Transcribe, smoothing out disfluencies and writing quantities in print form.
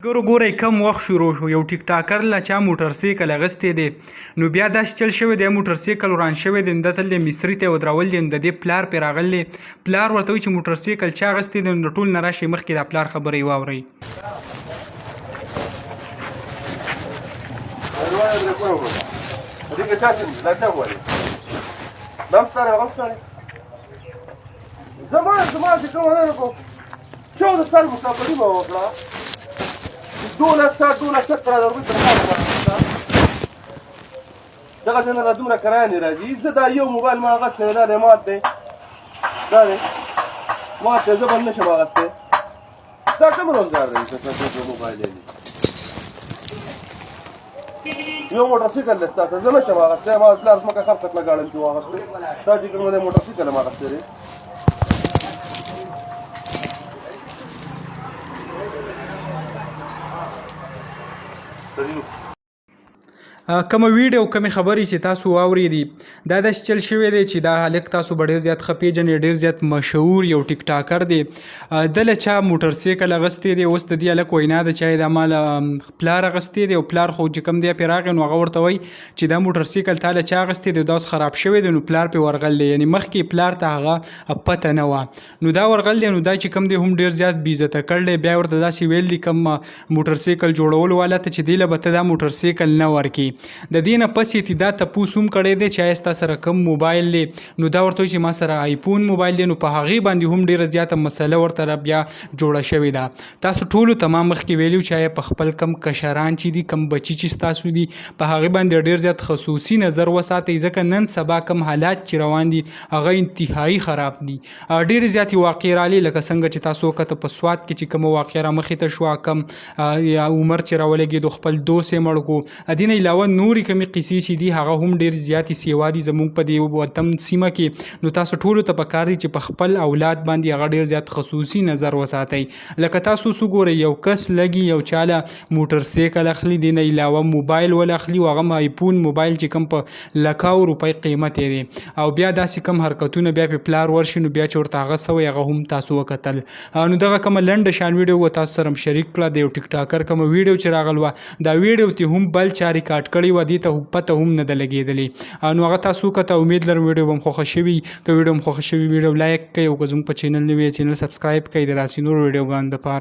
ملګرو ګورئ کم وخت شروع شو یو ټیک ټاکر له چا موټرسایکل اخیستی دی نو بیا داسې چل شوی دی موټرسایکل وران شوی دی نو ده تل دی مصري ته یې ودرول دی نو د دې پلار پرې راغلی پلار ورته وایي چې موټرسایکل چا اخیستی دی نو د ټول نه راشئ مخکې د پلار خبرې واورئ زما چې کومه نه کوم 14 سال مسافري به وکړه 12 روپۍ تنخوا دغه څه نه دومره کرایه نه راځي زه دا یو موبایل ما اخیستی دا دی مات دی دا دی مات دی زه بل نه شم اخیستی دا کوم روزګار دی چې تاسو موبایل دی یو موټرسایکل دی ستاسو زه نه شم اخیستی ما پلار ځمکه خرڅه کړه ګاډم چې واخیستی تا چې کوم دی موټرسایکل هم اخیستی دی کومه ویډیو کومې خبرې چې تاسو واورېدې دا داسې چل شوی دی چې دا هلک تاسو به ډېر زیات ښه پېژنئ ډېر زیات مشهور یو ټیک ټاکر دی ده له چا موټرسایکل اخیستی دی اوس د دې هلک وینا ده چې دا ما له پلار اخیستی دی او پلار خو چې کوم دی پرې راغی نو هغه ورته وایي چې دا موټرسایکل تا له چا اخیستی دی دا اوس خراب شوی دی نو پلار پرې ورغل دی یعنې مخکې پلار ته هغه پته نه وه نو دا ورغل دی نو دا چې کوم دی هم ډېر زیات بې عزته کړی دی بیا ورته داسې ویل دي کوم موټرسایکل جوړولو والا ته چې دی له به ته دا موټرسایکل نه ورکړي د دې نه پس یې دا تپوس هم کړی دی چې آیا ستا سره کوم موبایل دی نو دا ورته وایي چې ما سره آیفون موبایل دی نو په هغې باندې هم ډېره زیاته مسله ورته بیا جوړه شوې ده تاسو ټولو ته ما مخکې ویلي چې آیا په خپل کم کشران چې دي کم بچي چې ستاسو دي په هغې باندې ډېر زیات خصوصي نظر وساتئ ځکه نن سبا کم حالات چې روان دي هغه انتهایي خراب دي ډېرې زیاتې واقعې رالې لکه څنګه چې تاسو وکته په سوات کې چې کومه واقعه رامخې ته شوه کم عمر چې راولګېدو خپل دوست یې مړ کړو د دې نه علاوه نورې کمې قیسې چې دي هغه هم ډېر زیاتې سیوا دي زموږ په دې وطن سیمه کې نو تاسو ټولو ته پکار دي چې په خپل اولاد باندې هغه ډېر زیات خصوصي نظر وساتئ لکه تاسو اوس وګورئ یو کس لګي یو چاله موټرسایکل اخلي دې نه علاوه موبایل ول اخلي او هغه آیفون موبایل چې کوم په لکاو روپۍ قیمت یې دی او بیا داسې کم حرکتونه بیا په پلار ورشي نو بیا چې ورته هغه سوی هغه هم تاسو وکتل نو دغه کومه لنډه شان ویډیو و تاسو سره شریک کړه د یو ټیک ټاکر کومه ویډیو چې راغله وه دا ویډیو ته هم بل چا ریکارډ کړې وه دې ته پته هم نه ده لګېدلې نو هغه تاسو وکته امید لرم ویډیو به هم خوښه شوي که ویډیو هم خوښه شوي ویډیو لایک کړئ او که زموږ په چینل نوی چینل سبسکرایب کړئ د داسې نورو ویډیوګانو دپاره